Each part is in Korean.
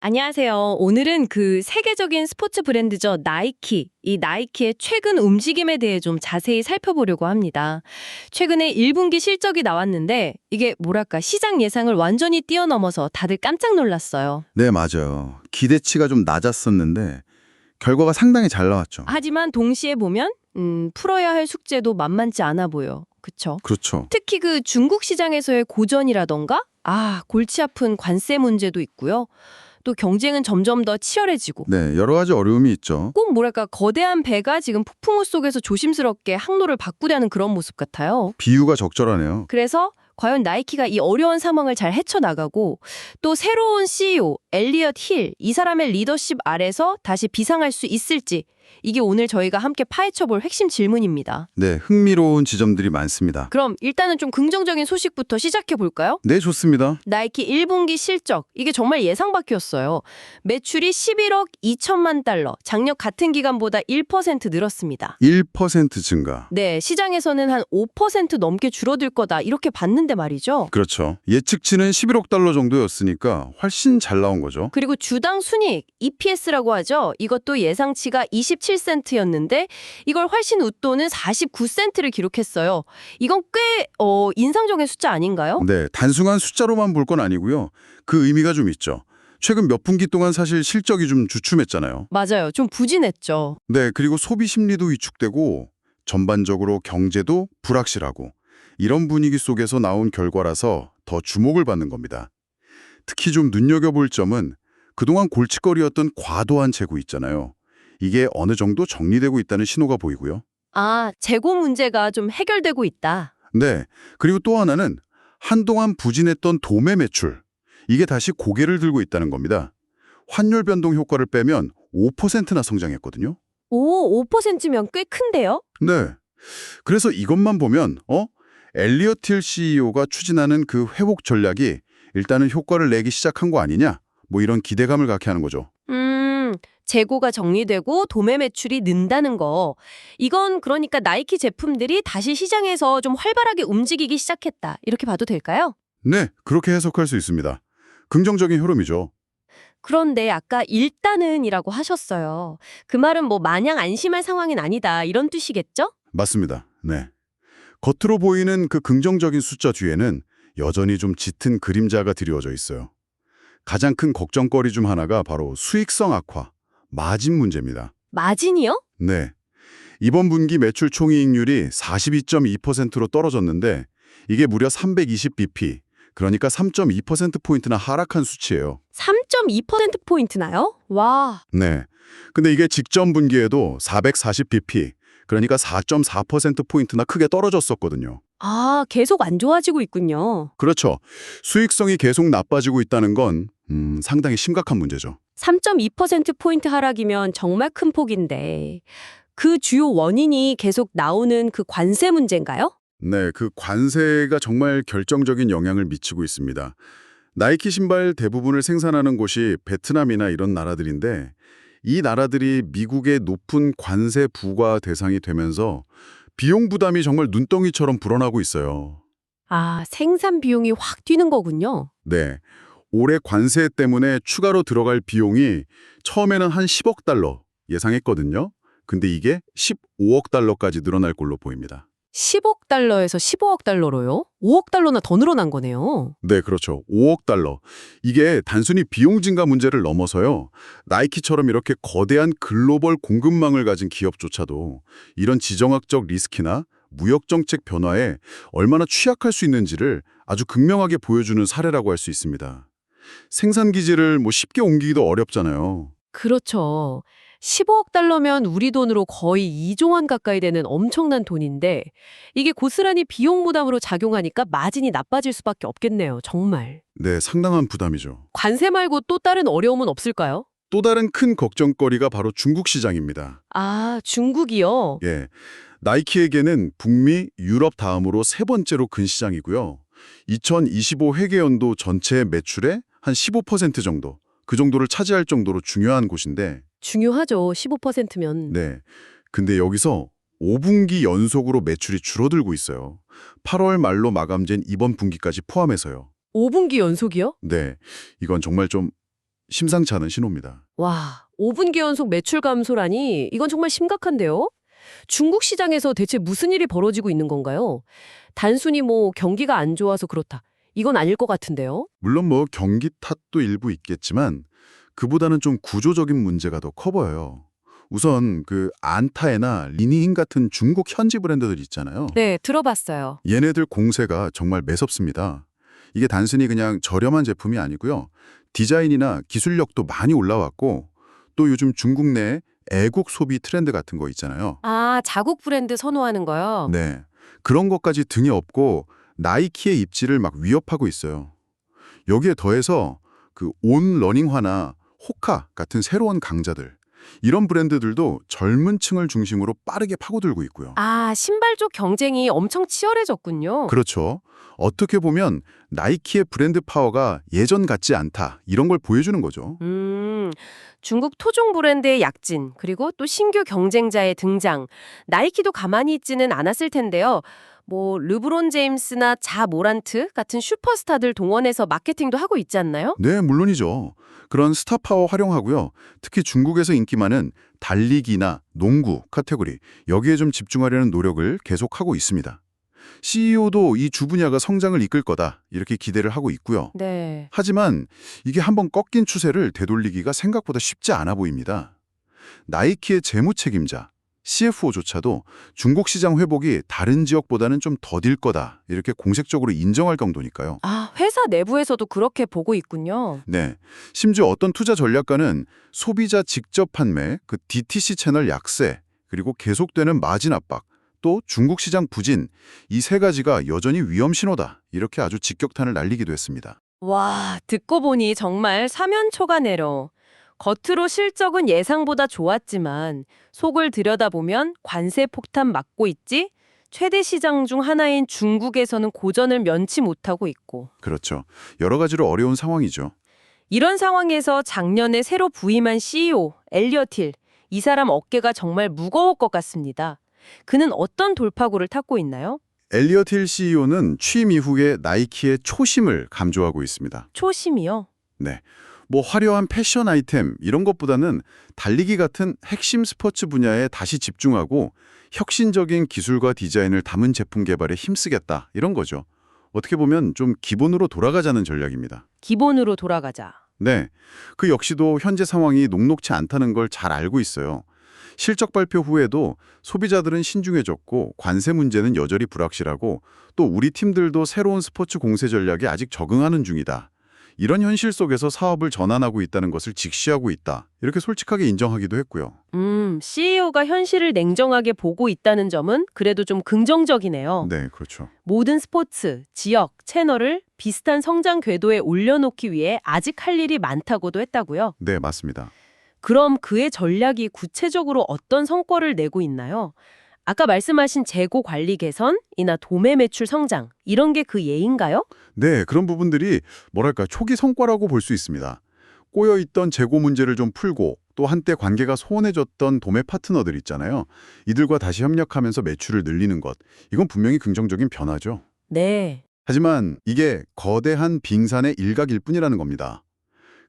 안녕하세요. 오늘은 그 세계적인 스포츠 브랜드죠. 나이키. 이 나이키의 최근 움직임에 대해 좀 자세히 살펴보려고 합니다. 최근에 1분기 실적이 나왔는데 이게 뭐랄까 시장 예상을 완전히 뛰어넘어서 다들 깜짝 놀랐어요. 네, 맞아요. 기대치가 좀 낮았었는데 결과가 상당히 잘 나왔죠. 하지만 동시에 보면 풀어야 할 숙제도 만만치 않아 보여. 그쵸? 그렇죠. 특히 그 중국 시장에서의 고전이라던가 골치 아픈 관세 문제도 있고요. 또 경쟁은 점점 더 치열해지고 네, 여러 가지 어려움이 있죠. 꼭 뭐랄까 거대한 배가 지금 폭풍우 속에서 조심스럽게 항로를 바꾸려는 그런 모습 같아요. 비유가 적절하네요. 그래서 과연 나이키가 이 어려운 상황을 잘 헤쳐나가고 또 새로운 CEO 엘리엇 힐 이 사람의 리더십 아래서 다시 비상할 수 있을지 이게 오늘 저희가 함께 파헤쳐볼 핵심 질문입니다. 네, 흥미로운 지점들이 많습니다. 그럼 일단은 좀 긍정적인 소식부터 시작해 볼까요? 네, 좋습니다. 나이키 1분기 실적, 이게 정말 예상 밖이었어요. 매출이 11억 2천만 달러, 작년 같은 기간보다 1% 늘었습니다. 1% 증가. 네, 시장에서는 한 5% 넘게 줄어들 거다 이렇게 봤는데 말이죠. 그렇죠. 예측치는 11억 달러 정도였으니까 훨씬 잘 나온 거죠. 그리고 주당 순이익, EPS라고 하죠. 이것도 예상치가 27센트였는데 이걸 훨씬 웃도는 49센트를 기록했어요. 이건 꽤 인상적인 숫자 아닌가요? 네, 단순한 숫자로만 볼 건 아니고요. 그 의미가 좀 있죠. 최근 몇 분기 동안 사실 실적이 좀 주춤했잖아요. 맞아요. 좀 부진했죠. 네, 그리고 소비 심리도 위축되고 전반적으로 경제도 불확실하고 이런 분위기 속에서 나온 결과라서 더 주목을 받는 겁니다. 특히 좀 눈여겨볼 점은 그동안 골칫거리였던 과도한 재고 있잖아요. 이게 어느 정도 정리되고 있다는 신호가 보이고요. 재고 문제가 좀 해결되고 있다. 네, 그리고 또 하나는 한동안 부진했던 도매 매출. 이게 다시 고개를 들고 있다는 겁니다. 환율 변동 효과를 빼면 5%나 성장했거든요. 오, 5%면 꽤 큰데요? 네. 그래서 이것만 보면 엘리엇 힐 CEO가 추진하는 그 회복 전략이 일단은 효과를 내기 시작한 거 아니냐? 뭐 이런 기대감을 갖게 하는 거죠. 재고가 정리되고 도매 매출이 는다는 거. 이건 그러니까 나이키 제품들이 다시 시장에서 좀 활발하게 움직이기 시작했다. 이렇게 봐도 될까요? 네, 그렇게 해석할 수 있습니다. 긍정적인 흐름이죠. 그런데 아까 일단은이라고 하셨어요. 그 말은 뭐 마냥 안심할 상황은 아니다. 이런 뜻이겠죠? 맞습니다. 네. 겉으로 보이는 그 긍정적인 숫자 뒤에는 여전히 좀 짙은 그림자가 드리워져 있어요. 가장 큰 걱정거리 중 하나가 바로 수익성 악화, 마진 문제입니다. 마진이요? 네. 이번 분기 매출 총이익률이 42.2%로 떨어졌는데 이게 무려 320bp, 그러니까 3.2%포인트나 하락한 수치예요. 3.2%포인트나요? 와. 네. 근데 이게 직전 분기에도 440bp, 그러니까 4.4%포인트나 크게 떨어졌었거든요. 계속 안 좋아지고 있군요. 그렇죠. 수익성이 계속 나빠지고 있다는 건 상당히 심각한 문제죠. 3.2%포인트 하락이면 정말 큰 폭인데 그 주요 원인이 계속 나오는 그 관세 문제인가요? 네, 그 관세가 정말 결정적인 영향을 미치고 있습니다. 나이키 신발 대부분을 생산하는 곳이 베트남이나 이런 나라들인데 이 나라들이 미국의 높은 관세 부과 대상이 되면서 비용 부담이 정말 눈덩이처럼 불어나고 있어요. 생산 비용이 확 뛰는 거군요. 네, 올해 관세 때문에 추가로 들어갈 비용이 처음에는 한 10억 달러 예상했거든요. 근데 이게 15억 달러까지 늘어날 걸로 보입니다. 10억 달러에서 15억 달러로요? 5억 달러나 더 늘어난 거네요. 네, 그렇죠. 5억 달러. 이게 단순히 비용 증가 문제를 넘어서요. 나이키처럼 이렇게 거대한 글로벌 공급망을 가진 기업조차도 이런 지정학적 리스크나 무역 정책 변화에 얼마나 취약할 수 있는지를 아주 극명하게 보여주는 사례라고 할 수 있습니다. 생산 기지를 쉽게 옮기기도 어렵잖아요. 그렇죠. 15억 달러면 우리 돈으로 거의 2조 원 가까이 되는 엄청난 돈인데 이게 고스란히 비용 부담으로 작용하니까 마진이 나빠질 수밖에 없겠네요. 정말. 네, 상당한 부담이죠. 관세 말고 또 다른 어려움은 없을까요? 또 다른 큰 걱정거리가 바로 중국 시장입니다. 중국이요? 예, 나이키에게는 북미, 유럽 다음으로 세 번째로 큰 시장이고요. 2025 회계연도 전체 매출의 한 15% 정도, 그 정도를 차지할 정도로 중요한 곳인데 중요하죠. 15%면. 네, 근데 여기서 5분기 연속으로 매출이 줄어들고 있어요. 8월 말로 마감된 이번 분기까지 포함해서요. 5분기 연속이요? 네, 이건 정말 좀 심상치 않은 신호입니다. 와, 5분기 연속 매출 감소라니 이건 정말 심각한데요? 중국 시장에서 대체 무슨 일이 벌어지고 있는 건가요? 단순히 뭐 경기가 안 좋아서 그렇다. 이건 아닐 것 같은데요? 물론 뭐 경기 탓도 일부 있겠지만 그보다는 좀 구조적인 문제가 더 커 보여요. 우선 그 안타에나 리니인 같은 중국 현지 브랜드들 있잖아요. 네, 들어봤어요. 얘네들 공세가 정말 매섭습니다. 이게 단순히 그냥 저렴한 제품이 아니고요. 디자인이나 기술력도 많이 올라왔고 또 요즘 중국 내 애국 소비 트렌드 같은 거 있잖아요. 아, 자국 브랜드 선호하는 거요? 네. 그런 것까지 등에 업고 나이키의 입지를 막 위협하고 있어요. 여기에 더해서 그 온 러닝화나 호카 같은 새로운 강자들 이런 브랜드들도 젊은 층을 중심으로 빠르게 파고들고 있고요. 아, 신발 쪽 경쟁이 엄청 치열해졌군요. 그렇죠. 어떻게 보면 나이키의 브랜드 파워가 예전 같지 않다 이런 걸 보여주는 거죠. 중국 토종 브랜드의 약진, 그리고 또 신규 경쟁자의 등장. 나이키도 가만히 있지는 않았을 텐데요. 뭐 르브론 제임스나 자 모란트 같은 슈퍼스타들 동원해서 마케팅도 하고 있지 않나요? 네, 물론이죠. 그런 스타 파워 활용하고요. 특히 중국에서 인기 많은 달리기나 농구 카테고리 여기에 좀 집중하려는 노력을 계속하고 있습니다. CEO도 이 주 분야가 성장을 이끌 거다 이렇게 기대를 하고 있고요. 네. 하지만 이게 한번 꺾인 추세를 되돌리기가 생각보다 쉽지 않아 보입니다. 나이키의 재무 책임자 CFO조차도 중국 시장 회복이 다른 지역보다는 좀 더딜 거다 이렇게 공식적으로 인정할 정도니까요. 아, 회사 내부에서도 그렇게 보고 있군요. 네, 심지어 어떤 투자 전략가는 소비자 직접 판매, 그 DTC 채널 약세, 그리고 계속되는 마진 압박, 또 중국 시장 부진 이 세 가지가 여전히 위험 신호다 이렇게 아주 직격탄을 날리기도 했습니다. 와, 듣고 보니 정말 사면초가네로. 겉으로 실적은 예상보다 좋았지만 속을 들여다보면 관세 폭탄 맞고 있지? 최대 시장 중 하나인 중국에서는 고전을 면치 못하고 있고. 그렇죠. 여러 가지로 어려운 상황이죠. 이런 상황에서 작년에 새로 부임한 CEO, 엘리엇 힐. 이 사람 어깨가 정말 무거울 것 같습니다. 그는 어떤 돌파구를 탔고 있나요? 엘리엇 힐 CEO는 취임 이후에 나이키의 초심을 강조하고 있습니다. 초심이요? 네. 뭐 화려한 패션 아이템 이런 것보다는 달리기 같은 핵심 스포츠 분야에 다시 집중하고 혁신적인 기술과 디자인을 담은 제품 개발에 힘쓰겠다 이런 거죠. 어떻게 보면 좀 기본으로 돌아가자는 전략입니다. 기본으로 돌아가자. 네, 그 역시도 현재 상황이 녹록치 않다는 걸 잘 알고 있어요. 실적 발표 후에도 소비자들은 신중해졌고 관세 문제는 여전히 불확실하고 또 우리 팀들도 새로운 스포츠 공세 전략에 아직 적응하는 중이다. 이런 현실 속에서 사업을 전환하고 있다는 것을 직시하고 있다. 이렇게 솔직하게 인정하기도 했고요. CEO가 현실을 냉정하게 보고 있다는 점은 그래도 좀 긍정적이네요. 네, 그렇죠. 모든 스포츠, 지역, 채널을 비슷한 성장 궤도에 올려놓기 위해 아직 할 일이 많다고도 했다고요? 네, 맞습니다. 그럼 그의 전략이 구체적으로 어떤 성과를 내고 있나요? 아까 말씀하신 재고 관리 개선이나 도매 매출 성장, 이런 게 그 예인가요? 네, 그런 부분들이 뭐랄까 초기 성과라고 볼 수 있습니다. 꼬여있던 재고 문제를 좀 풀고 또 한때 관계가 소원해졌던 도매 파트너들 있잖아요. 이들과 다시 협력하면서 매출을 늘리는 것. 이건 분명히 긍정적인 변화죠. 네. 하지만 이게 거대한 빙산의 일각일 뿐이라는 겁니다.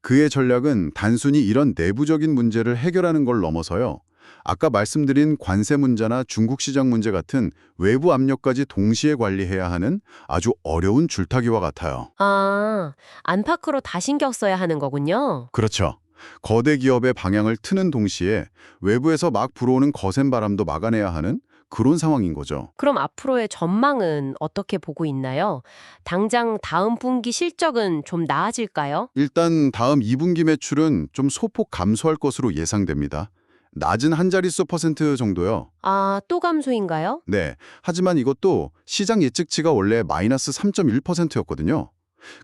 그의 전략은 단순히 이런 내부적인 문제를 해결하는 걸 넘어서요. 아까 말씀드린 관세 문제나 중국 시장 문제 같은 외부 압력까지 동시에 관리해야 하는 아주 어려운 줄타기와 같아요. 아, 안팎으로 다 신경 써야 하는 거군요. 그렇죠. 거대 기업의 방향을 트는 동시에 외부에서 막 불어오는 거센 바람도 막아내야 하는 그런 상황인 거죠. 그럼 앞으로의 전망은 어떻게 보고 있나요? 당장 다음 분기 실적은 좀 나아질까요? 일단 다음 2분기 매출은 좀 소폭 감소할 것으로 예상됩니다. 낮은 한 자릿수 퍼센트 정도요. 아, 또 감소인가요? 네. 하지만 이것도 시장 예측치가 원래 마이너스 3.1%였거든요.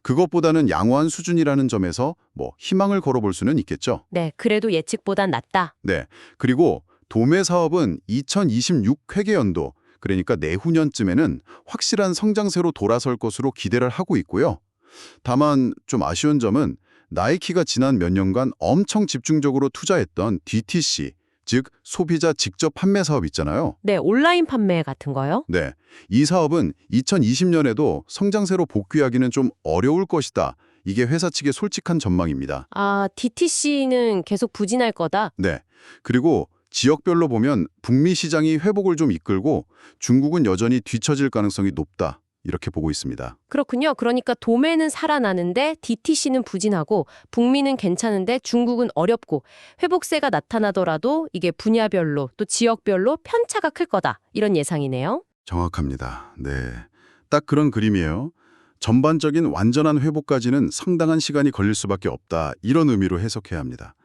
그것보다는 양호한 수준이라는 점에서 뭐 희망을 걸어볼 수는 있겠죠. 네, 그래도 예측보단 낫다. 네. 그리고 도매 사업은 2026 회계연도, 그러니까 내후년쯤에는 확실한 성장세로 돌아설 것으로 기대를 하고 있고요. 다만 좀 아쉬운 점은 나이키가 지난 몇 년간 엄청 집중적으로 투자했던 DTC, 즉 소비자 직접 판매 사업 있잖아요. 네, 온라인 판매 같은 거요? 네, 이 사업은 2020년에도 성장세로 복귀하기는 좀 어려울 것이다. 이게 회사 측의 솔직한 전망입니다. 아, DTC는 계속 부진할 거다. 네. 그리고 지역별로 보면 북미 시장이 회복을 좀 이끌고 중국은 여전히 뒤처질 가능성이 높다. 이렇게 보고 있습니다. 그렇군요. 그러니까 도매는 살아나는데 DTC는 부진하고 북미는 괜찮은데 중국은 어렵고 회복세가 나타나더라도 이게 분야별로 또 지역별로 편차가 클 거다. 이런 예상이네요. 정확합니다. 네. 딱 그런 그림이에요. 전반적인 완전한 회복까지는 상당한 시간이 걸릴 수밖에 없다. 이런 의미로 해석해야 합니다.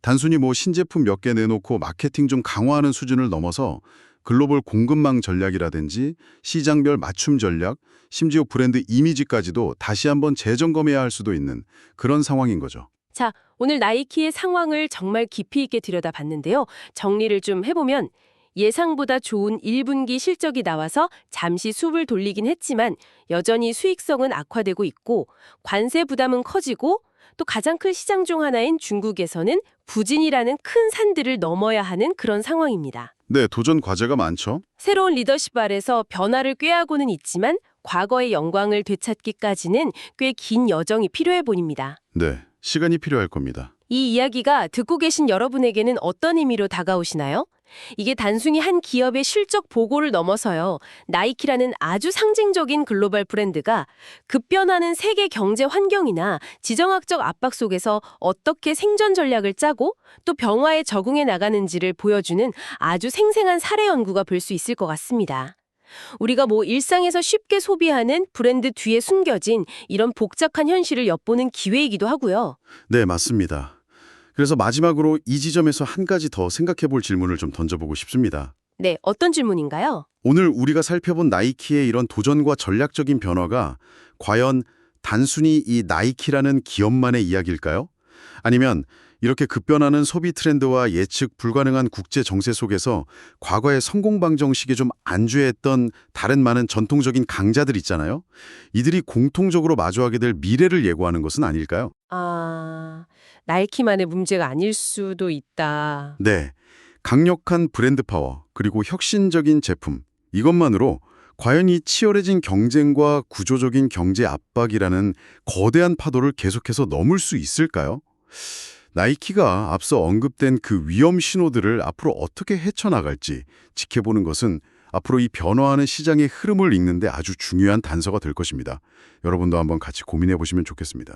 단순히 신제품 몇 개 내놓고 마케팅 좀 강화하는 수준을 넘어서 글로벌 공급망 전략이라든지 시장별 맞춤 전략, 심지어 브랜드 이미지까지도 다시 한번 재점검해야 할 수도 있는 그런 상황인 거죠. 자, 오늘 나이키의 상황을 정말 깊이 있게 들여다봤는데요. 정리를 좀 해보면 예상보다 좋은 1분기 실적이 나와서 잠시 숲을 돌리긴 했지만 여전히 수익성은 악화되고 있고 관세 부담은 커지고 또 가장 큰 시장 중 하나인 중국에서는 부진이라는 큰 산들을 넘어야 하는 그런 상황입니다. 네, 도전 과제가 많죠. 새로운 리더십 아래서 변화를 꾀하고는 있지만 과거의 영광을 되찾기까지는 꽤 긴 여정이 필요해 보입니다. 네, 시간이 필요할 겁니다. 이 이야기가 듣고 계신 여러분에게는 어떤 의미로 다가오시나요? 이게 단순히 한 기업의 실적 보고를 넘어서요. 나이키라는 아주 상징적인 글로벌 브랜드가 급변하는 세계 경제 환경이나 지정학적 압박 속에서 어떻게 생존 전략을 짜고 또 변화에 적응해 나가는지를 보여주는 아주 생생한 사례 연구가 볼 수 있을 것 같습니다. 우리가 일상에서 쉽게 소비하는 브랜드 뒤에 숨겨진 이런 복잡한 현실을 엿보는 기회이기도 하고요. 네, 맞습니다. 그래서 마지막으로 이 지점에서 한 가지 더 생각해 볼 질문을 좀 던져보고 싶습니다. 네, 어떤 질문인가요? 오늘 우리가 살펴본 나이키의 이런 도전과 전략적인 변화가 과연 단순히 이 나이키라는 기업만의 이야기일까요? 아니면 이렇게 급변하는 소비 트렌드와 예측 불가능한 국제 정세 속에서 과거의 성공 방정식에 좀 안주했던 다른 많은 전통적인 강자들 있잖아요. 이들이 공통적으로 마주하게 될 미래를 예고하는 것은 아닐까요? 나이키만의 문제가 아닐 수도 있다. 네. 강력한 브랜드 파워, 그리고 혁신적인 제품, 이것만으로 과연 이 치열해진 경쟁과 구조적인 경제 압박이라는 거대한 파도를 계속해서 넘을 수 있을까요? 나이키가 앞서 언급된 그 위험 신호들을 앞으로 어떻게 헤쳐나갈지 지켜보는 것은 앞으로 이 변화하는 시장의 흐름을 읽는 데 아주 중요한 단서가 될 것입니다. 여러분도 한번 같이 고민해 보시면 좋겠습니다.